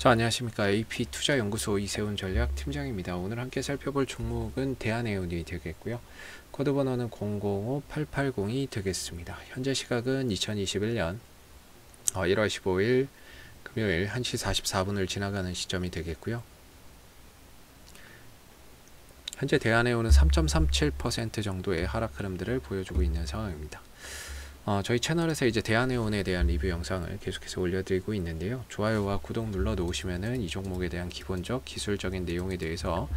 안녕하십니까. AP투자연구소 이세훈 전략팀장입니다. 오늘 함께 살펴볼 종목은 대한해운이 되겠고요. 코드 번호는 005880이 되겠습니다. 현재 시각은 2021년 1월 15일 금요일 1시 44분을 지나가는 시점이 되겠고요. 현재 대한해운은 3.37% 정도의 하락 흐름들을 보여주고 있는 상황입니다. 저희 채널에서 이제 대한해운에 대한 리뷰 영상을 계속해서 올려드리고 있는데요. 좋아요와 구독 눌러 놓으시면은 이 종목에 대한 기본적 기술적인 내용에 대해서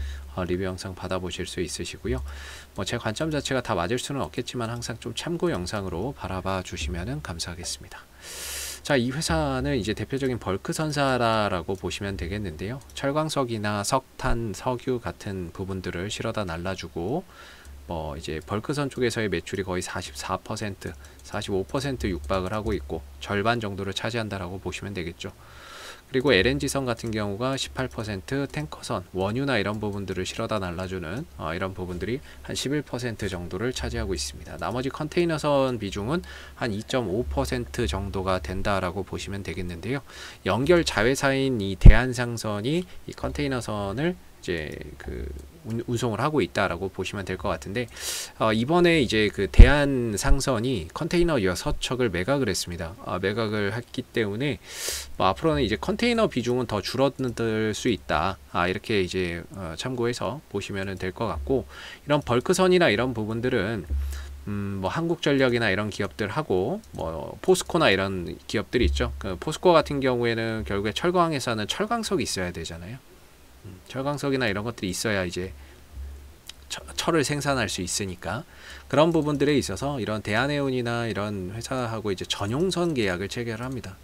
리뷰 영상 받아보실 수 있으시고요. 제 관점 자체가 다 맞을 수는 없겠지만 항상 좀 참고 영상으로 바라봐 주시면은 감사하겠습니다. 자, 이 회사는 이제 대표적인 벌크 선사라고 보시면 되겠는데요. 철광석이나 석탄, 석유 같은 부분들을 실어다 날라주고 이제 벌크선 쪽에서의 매출이 거의 44%, 45% 육박을 하고 있고 절반 정도를 차지한다라고 보시면 되겠죠. 그리고 LNG선 같은 경우가 18%, 탱커선, 원유나 이런 부분들을 실어다 날라주는 이런 부분들이 한 11% 정도를 차지하고 있습니다. 나머지 컨테이너선 비중은 한 2.5% 정도가 된다라고 보시면 되겠는데요. 연결 자회사인 이 대한상선이 이 컨테이너선을 이제 운송을 하고 있다라고 보시면 될 것 같은데, 이번에 이제 대한상선이 컨테이너 6척을 매각을 했습니다. 매각을 했기 때문에 앞으로는 이제 컨테이너 비중은 더 줄어들 수 있다. 이렇게 이제 참고해서 보시면 될 것 같고, 이런 벌크선이나 이런 부분들은 한국전력이나 이런 기업들하고 포스코나 이런 기업들이 있죠. 포스코 같은 경우에는 결국에 철강회사는 철강석이 있어야 되잖아요. 철광석이나 이런 것들이 있어야 이제 철을 생산할 수 있으니까, 그런 부분들에 있어서 이런 대한해운이나 이런 회사하고 이제 전용선 계약을 체결을 합니다.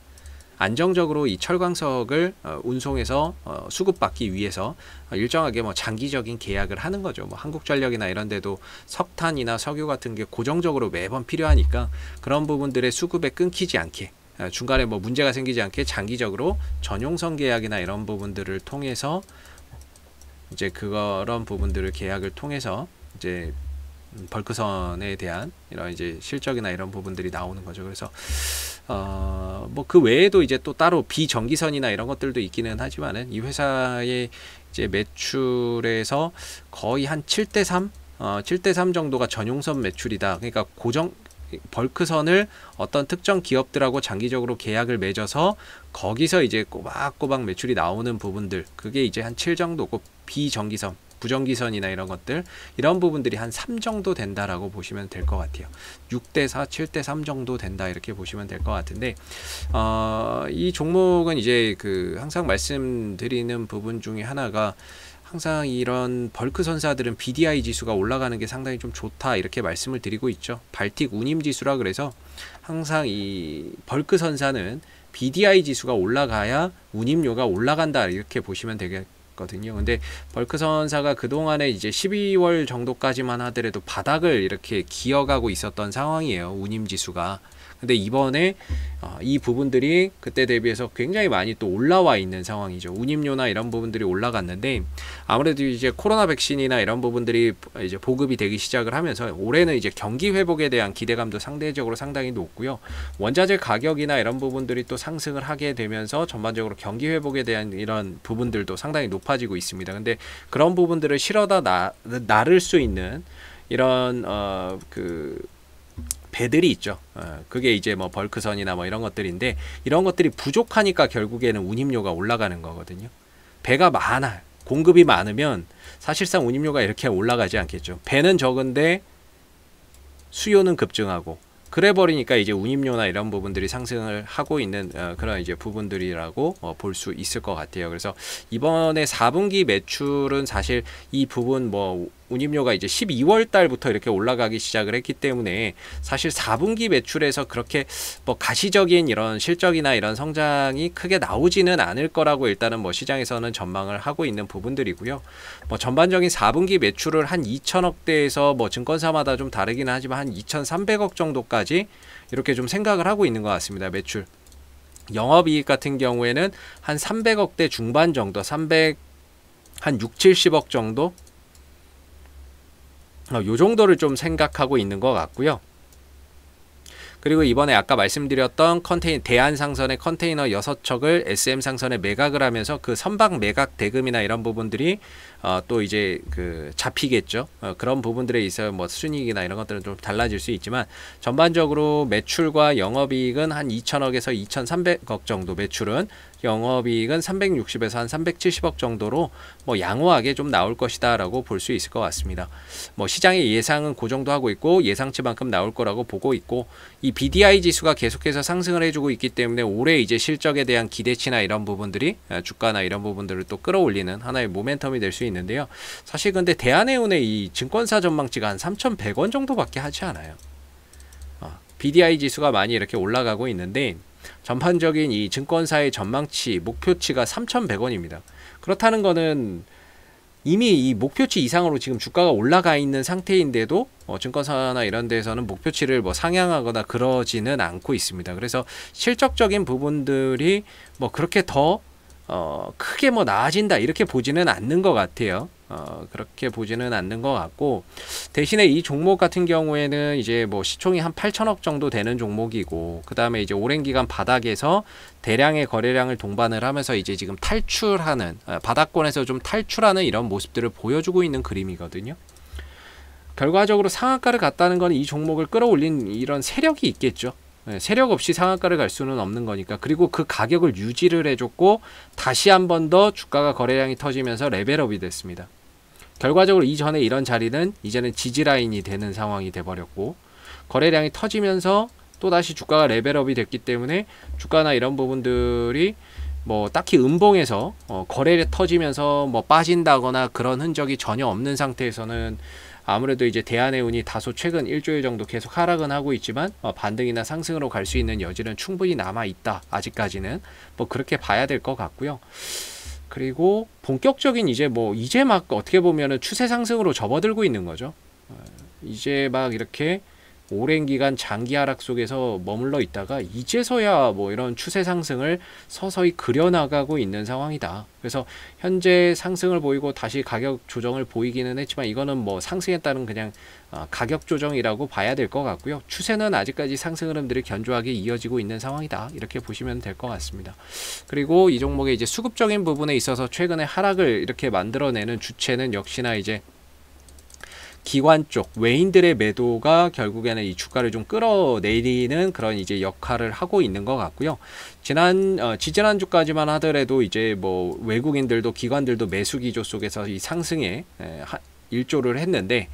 안정적으로 이 철광석을 운송해서 수급받기 위해서 일정하게 장기적인 계약을 하는 거죠. 한국전력이나 이런 데도 석탄이나 석유 같은 게 고정적으로 매번 필요하니까 그런 부분들의 수급에 끊기지 않게, 중간에 문제가 생기지 않게 장기적으로 전용선 계약이나 이런 부분들을 통해서 이제 그런 부분들을 계약을 통해서 이제 벌크선에 대한 이런 이제 실적이나 이런 부분들이 나오는 거죠. 그래서 그 외에도 이제 또 따로 비전기선이나 이런 것들도 있기는 하지만은 이 회사의 이제 매출에서 거의 한 7대3, 7대3 정도가 전용선 매출이다. 그러니까 벌크선을 어떤 특정 기업들하고 장기적으로 계약을 맺어서 거기서 이제 꼬박꼬박 매출이 나오는 부분들, 그게 이제 한 7 정도고, 비전기선, 부전기선이나 이런 것들, 이런 부분들이 한 3 정도 된다라고 보시면 될 것 같아요. 6대4, 7대3 정도 된다, 이렇게 보시면 될 것 같은데, 이 종목은 이제 항상 말씀드리는 부분 중에 하나가, 항상 이런 벌크 선사들은 BDI 지수가 올라가는 게 상당히 좀 좋다, 이렇게 말씀을 드리고 있죠. 발틱 운임 지수라 그래서 항상 이 벌크 선사는 BDI 지수가 올라가야 운임료가 올라간다, 이렇게 보시면 되겠거든요. 근데 벌크 선사가 그동안에 이제 12월 정도까지만 하더라도 바닥을 이렇게 기어가고 있었던 상황이에요, 운임 지수가. 근데 이번에 이 부분들이 그때 대비해서 굉장히 많이 또 올라와 있는 상황이죠. 운임료나 이런 부분들이 올라갔는데, 아무래도 이제 코로나 백신이나 이런 부분들이 이제 보급이 되기 시작을 하면서 올해는 이제 경기 회복에 대한 기대감도 상대적으로 상당히 높고요. 원자재 가격이나 이런 부분들이 또 상승을 하게 되면서 전반적으로 경기 회복에 대한 이런 부분들도 상당히 높아지고 있습니다. 근데 그런 부분들을 실어다 나를 수 있는 이런 배들이 있죠. 그게 이제 벌크선이나 이런 것들인데, 이런 것들이 부족하니까 결국에는 운임료가 올라가는 거거든요. 배가 많아, 공급이 많으면 사실상 운임료가 이렇게 올라가지 않겠죠. 배는 적은데 수요는 급증하고, 그래 버리니까 이제 운임료나 이런 부분들이 상승을 하고 있는 그런 이제 부분들이라고 볼 수 있을 것 같아요. 그래서 이번에 4분기 매출은 사실 이 부분 운임료가 이제 12월 달부터 이렇게 올라가기 시작을 했기 때문에 사실 4분기 매출에서 그렇게 가시적인 이런 실적이나 이런 성장이 크게 나오지는 않을 거라고 일단은 시장에서는 전망을 하고 있는 부분들이고요. 전반적인 4분기 매출을 한 2천억대에서 증권사마다 좀 다르기는 하지만 한 2,300억 정도까지 이렇게 좀 생각을 하고 있는 것 같습니다. 매출. 영업이익 같은 경우에는 한 300억대 중반 정도, 한 6, 70억 정도? 요 정도를 좀 생각하고 있는 것 같고요. 그리고 이번에 아까 말씀드렸던 대한상선의 컨테이너 6척을 SM상선에 매각을 하면서 그 선박 매각 대금이나 이런 부분들이 또 이제 그 잡히겠죠. 그런 부분들에 있어 뭐 순이익이나 이런 것들은 좀 달라질 수 있지만 전반적으로 매출과 영업이익은 한 2천억에서 2,300억 정도 매출은, 영업이익은 360에서 한 370억 정도로 뭐 양호하게 좀 나올 것이다 라고 볼 수 있을 것 같습니다. 뭐 시장의 예상은 그 정도 하고 있고 예상치만큼 나올 거라고 보고 있고, 이 BDI 지수가 계속해서 상승을 해주고 있기 때문에 올해 이제 실적에 대한 기대치나 이런 부분들이 주가나 이런 부분들을 또 끌어올리는 하나의 모멘텀이 될 수 있는데요. 사실 근데 대한해운의 이 증권사 전망치가 한 3,100원 정도밖에 하지 않아요. BDI 지수가 많이 이렇게 올라가고 있는데 전반적인 이 증권사의 전망치, 목표치가 3,100원입니다. 그렇다는 거는 이미 이 목표치 이상으로 지금 주가가 올라가 있는 상태인데도 증권사나 이런 데서는 목표치를 뭐 상향하거나 그러지는 않고 있습니다. 그래서 실적적인 부분들이 뭐 그렇게 더 크게 뭐 나아진다 이렇게 보지는 않는 것 같아요. 그렇게 보지는 않는 것 같고, 대신에 이 종목 같은 경우에는 이제 뭐 시총이 한 8천억 정도 되는 종목이고, 그 다음에 이제 오랜 기간 바닥에서 대량의 거래량을 동반을 하면서 이제 지금 탈출하는, 바닥권에서 좀 탈출하는 이런 모습들을 보여주고 있는 그림이거든요. 결과적으로 상한가를 갔다는 건 이 종목을 끌어올린 이런 세력이 있겠죠. 세력 없이 상한가를 갈 수는 없는 거니까. 그리고 그 가격을 유지를 해줬고 다시 한 번 더 주가가 거래량이 터지면서 레벨업이 됐습니다. 결과적으로 이전에 이런 자리는 이제는 지지라인이 되는 상황이 돼버렸고, 거래량이 터지면서 또다시 주가가 레벨업이 됐기 때문에 주가나 이런 부분들이 뭐 딱히 음봉에서 거래를 터지면서 뭐 빠진다거나 그런 흔적이 전혀 없는 상태에서는 아무래도 이제 대한해운이 다소 최근 일주일 정도 계속 하락은 하고 있지만 반등이나 상승으로 갈 수 있는 여지는 충분히 남아 있다. 아직까지는 뭐 그렇게 봐야 될 것 같고요. 그리고 본격적인 이제 막 어떻게 보면은 추세 상승으로 접어들고 있는 거죠. 이제 막 이렇게 오랜 기간 장기 하락 속에서 머물러 있다가 이제서야 뭐 이런 추세 상승을 서서히 그려나가고 있는 상황이다. 그래서 현재 상승을 보이고 다시 가격 조정을 보이기는 했지만 이거는 뭐 상승에 따른 그냥 가격 조정이라고 봐야 될 것 같고요. 추세는 아직까지 상승 흐름들이 견조하게 이어지고 있는 상황이다. 이렇게 보시면 될 것 같습니다. 그리고 이 종목의 이제 수급적인 부분에 있어서 최근에 하락을 이렇게 만들어내는 주체는 역시나 이제 기관 쪽 외인들의 매도가 결국에는 이 주가를 좀 끌어내리는 그런 이제 역할을 하고 있는 것 같고요. 지지난주까지만 하더라도 이제 뭐 외국인들도 기관들도 매수 기조 속에서 이 상승에 일조를 했는데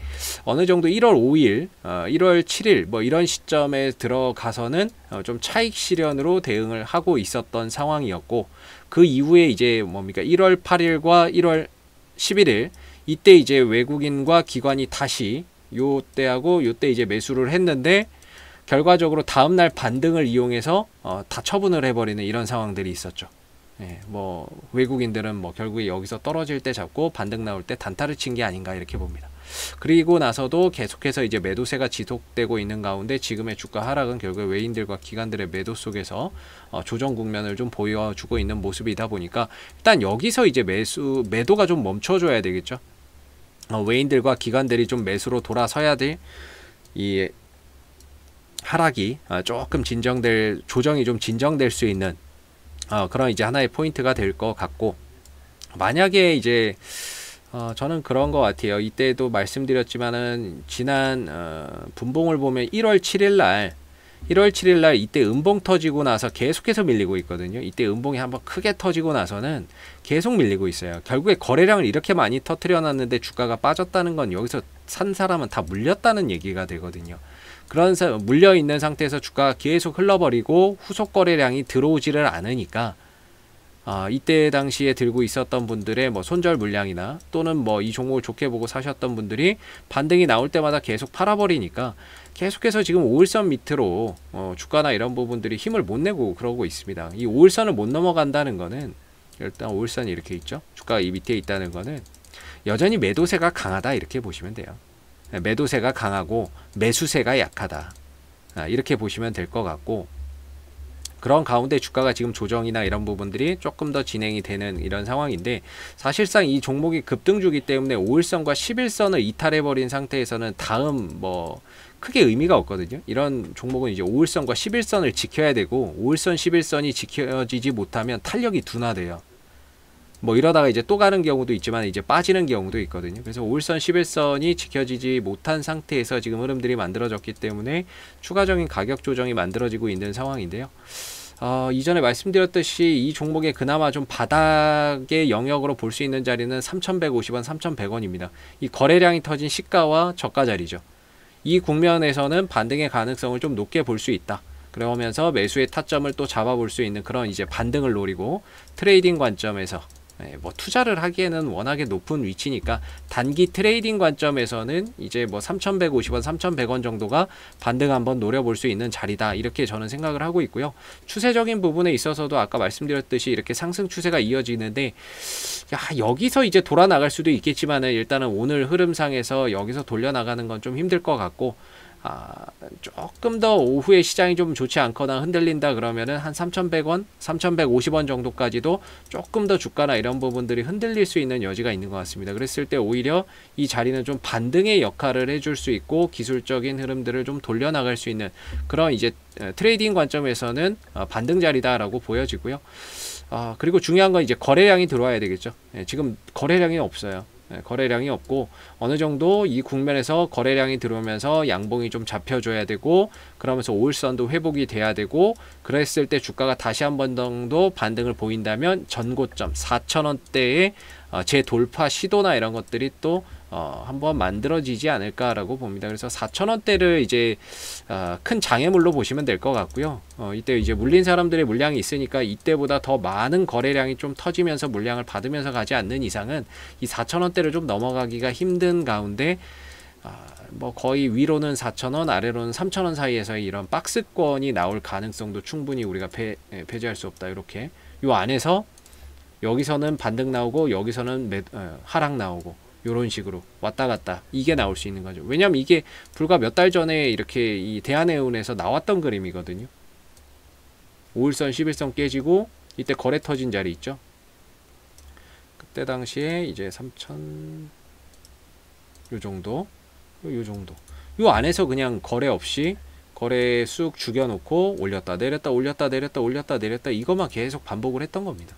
어느 정도 1월 5일, 1월 7일 뭐 이런 시점에 들어가서는 좀 차익 실현으로 대응을 하고 있었던 상황이었고, 그 이후에 이제 뭡니까 1월 8일과 1월 11일 이때 이제 외국인과 기관이 다시 요때하고 요때 이제 매수를 했는데 결과적으로 다음날 반등을 이용해서 다 처분을 해버리는 이런 상황들이 있었죠. 예, 뭐 외국인들은 뭐 결국에 여기서 떨어질 때 잡고 반등 나올 때 단타를 친 게 아닌가 이렇게 봅니다. 그리고 나서도 계속해서 이제 매도세가 지속되고 있는 가운데 지금의 주가 하락은 결국에 외인들과 기관들의 매도 속에서 조정 국면을 좀 보여주고 있는 모습이다 보니까 일단 여기서 이제 매도가 좀 멈춰줘야 되겠죠. 외인들과 기관들이 좀 매수로 돌아서야 될 이 하락이 조금 조정이 좀 진정될 수 있는 그런 이제 하나의 포인트가 될 것 같고, 만약에 이제 저는 그런 것 같아요. 이때도 말씀드렸지만은 지난 분봉을 보면 1월 7일 날 이때 음봉 터지고 나서 계속해서 밀리고 있거든요. 이때 음봉이 한번 크게 터지고 나서는 계속 밀리고 있어요. 결국에 거래량을 이렇게 많이 터뜨려 놨는데 주가가 빠졌다는 건 여기서 산 사람은 다 물렸다는 얘기가 되거든요. 물려 있는 상태에서 주가가 계속 흘러버리고 후속 거래량이 들어오지를 않으니까 이때 당시에 들고 있었던 분들의 뭐 손절 물량이나 또는 뭐 이 종목을 좋게 보고 사셨던 분들이 반등이 나올 때마다 계속 팔아버리니까 계속해서 지금 5일선 밑으로 주가나 이런 부분들이 힘을 못 내고 그러고 있습니다. 이 5일선을 못 넘어간다는 거는, 일단 5일선이 이렇게 있죠. 주가가 이 밑에 있다는 거는 여전히 매도세가 강하다 이렇게 보시면 돼요. 매도세가 강하고 매수세가 약하다 이렇게 보시면 될 것 같고, 그런 가운데 주가가 지금 조정이나 이런 부분들이 조금 더 진행이 되는 이런 상황인데, 사실상 이 종목이 급등주기 때문에 5일선과 11선을 이탈해버린 상태에서는 다음 뭐 크게 의미가 없거든요. 이런 종목은 이제 5일선과 11선을 지켜야 되고 5일선 11선이 지켜지지 못하면 탄력이 둔화돼요. 뭐 이러다가 이제 또 가는 경우도 있지만 이제 빠지는 경우도 있거든요. 그래서 5일선 11선이 지켜지지 못한 상태에서 지금 흐름들이 만들어졌기 때문에 추가적인 가격 조정이 만들어지고 있는 상황인데요. 이전에 말씀드렸듯이 이 종목의 그나마 좀 바닥의 영역으로 볼 수 있는 자리는 3,150원, 3,100원입니다. 이 거래량이 터진 시가와 저가 자리죠. 이 국면에서는 반등의 가능성을 좀 높게 볼 수 있다. 그러면서 매수의 타점을 또 잡아볼 수 있는 그런 이제 반등을 노리고 트레이딩 관점에서 뭐 투자를 하기에는 워낙에 높은 위치니까 단기 트레이딩 관점에서는 이제 뭐 3,150원, 3,100원 정도가 반등 한번 노려볼 수 있는 자리다. 이렇게 저는 생각을 하고 있고요. 추세적인 부분에 있어서도 아까 말씀드렸듯이 이렇게 상승 추세가 이어지는데 여기서 이제 돌아 나갈 수도 있겠지만은 일단은 오늘 흐름상에서 여기서 돌려 나가는 건 좀 힘들 것 같고 조금 더 오후에 시장이 좀 좋지 않거나 흔들린다 그러면은 한 3,100원, 3,150원 정도까지도 조금 더 주가나 이런 부분들이 흔들릴 수 있는 여지가 있는 것 같습니다. 그랬을 때 오히려 이 자리는 좀 반등의 역할을 해줄 수 있고 기술적인 흐름들을 좀 돌려나갈 수 있는 그런 이제 트레이딩 관점에서는 반등 자리다라고 보여지고요. 그리고 중요한 건 이제 거래량이 들어와야 되겠죠. 지금 거래량이 없어요. 거래량이 없고 어느 정도 이 국면에서 거래량이 들어오면서 양봉이 좀 잡혀줘야 되고 그러면서 5일선도 회복이 돼야 되고 그랬을 때 주가가 다시 한 번 정도 반등을 보인다면 전고점 4,000원대의 재돌파 시도나 이런 것들이 또 한번 만들어지지 않을까라고 봅니다. 그래서 4,000원대를 이제 큰 장애물로 보시면 될 것 같고요. 이때 이제 물린 사람들의 물량이 있으니까 이때보다 더 많은 거래량이 좀 터지면서 물량을 받으면서 가지 않는 이상은 이 4,000원대를 좀 넘어가기가 힘든 가운데 뭐 거의 위로는 4,000원, 아래로는 3,000원 사이에서의 이런 박스권이 나올 가능성도 충분히 우리가 배제할 수 없다. 이렇게 요 안에서 여기서는 반등 나오고 여기서는 하락 나오고 요런 식으로 왔다 갔다 이게 나올 수 있는 거죠. 왜냐면 이게 불과 몇 달 전에 이렇게 이 대한해운에서 나왔던 그림이거든요. 5일선 11선 깨지고 이때 거래 터진 자리 있죠. 그때 당시에 이제 3,000 요 정도 요 안에서 그냥 거래 없이 거래 쑥 죽여놓고 올렸다 내렸다 올렸다 내렸다 올렸다 내렸다 이것만 계속 반복을 했던 겁니다.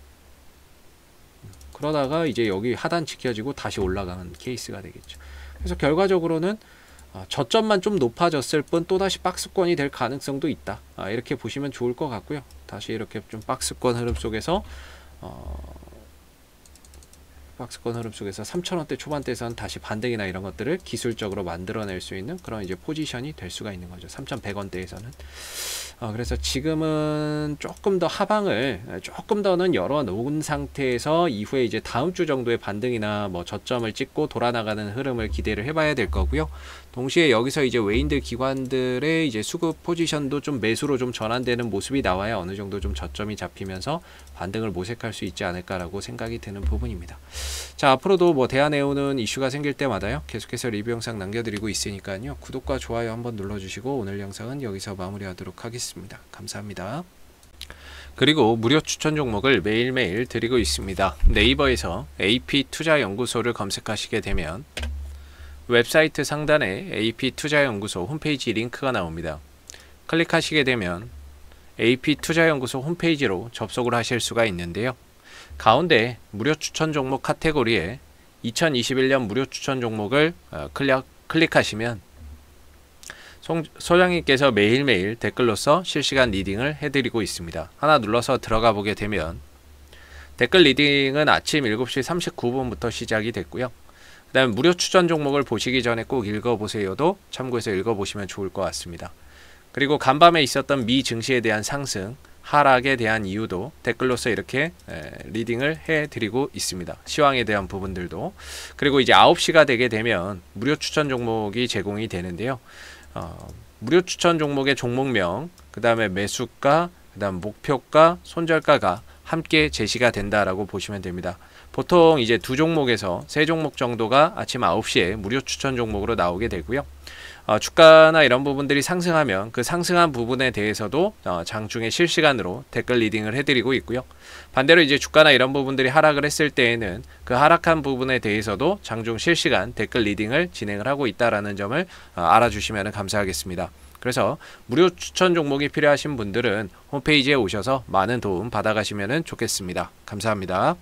그러다가 이제 여기 하단 지켜지고 다시 올라가는 케이스가 되겠죠. 그래서 결과적으로는 저점만 좀 높아졌을 뿐 또다시 박스권이 될 가능성도 있다. 이렇게 보시면 좋을 것 같고요. 다시 이렇게 좀 박스권 흐름 속에서 3,000원대 초반대에서는 다시 반등이나 이런 것들을 기술적으로 만들어낼 수 있는 그런 이제 포지션이 될 수가 있는 거죠. 3,100원대에서는. 그래서 지금은 조금 더 하방을 조금 더는 열어 놓은 상태에서 이후에 이제 다음 주 정도의 반등이나 뭐 저점을 찍고 돌아나가는 흐름을 기대를 해봐야 될 거고요. 동시에 여기서 이제 외인들 기관들의 이제 수급 포지션도 좀 매수로 좀 전환되는 모습이 나와야 어느 정도 좀 저점이 잡히면서 반등을 모색할 수 있지 않을까라고 생각이 드는 부분입니다. 자, 앞으로도 뭐 대한해운은 이슈가 생길 때마다요 계속해서 리뷰 영상 남겨드리고 있으니까요 구독과 좋아요 한번 눌러주시고 오늘 영상은 여기서 마무리하도록 하겠습니다. 감사합니다. 그리고 무료 추천 종목을 매일매일 드리고 있습니다. 네이버에서 AP투자연구소를 검색하시게 되면 웹사이트 상단에 AP투자연구소 홈페이지 링크가 나옵니다. 클릭하시게 되면 AP투자연구소 홈페이지로 접속을 하실 수가 있는데요. 가운데 무료 추천 종목 카테고리에 2021년 무료 추천 종목을 클릭하시면 소장님께서 매일매일 댓글로서 실시간 리딩을 해드리고 있습니다. 하나 눌러서 들어가 보게 되면 댓글 리딩은 아침 7시 39분부터 시작이 됐고요. 그 다음에 무료 추천 종목을 보시기 전에 꼭 읽어보세요도 참고해서 읽어보시면 좋을 것 같습니다. 그리고 간밤에 있었던 미 증시에 대한 상승, 하락에 대한 이유도 댓글로서 이렇게 리딩을 해드리고 있습니다. 시황에 대한 부분들도. 그리고 이제 9시가 되게 되면 무료 추천 종목이 제공이 되는데요. 무료 추천 종목의 종목명, 그 다음에 매수가, 그 다음 목표가, 손절가가 함께 제시가 된다라고 보시면 됩니다. 보통 이제 2종목에서 3종목 정도가 아침 9시에 무료 추천 종목으로 나오게 되고요. 주가나 이런 부분들이 상승하면 그 상승한 부분에 대해서도 장중에 실시간으로 댓글 리딩을 해드리고 있고요. 반대로 이제 주가나 이런 부분들이 하락을 했을 때에는 그 하락한 부분에 대해서도 장중 실시간 댓글 리딩을 진행을 하고 있다라는 점을 알아주시면 감사하겠습니다. 그래서 무료 추천 종목이 필요하신 분들은 홈페이지에 오셔서 많은 도움 받아가시면 좋겠습니다. 감사합니다.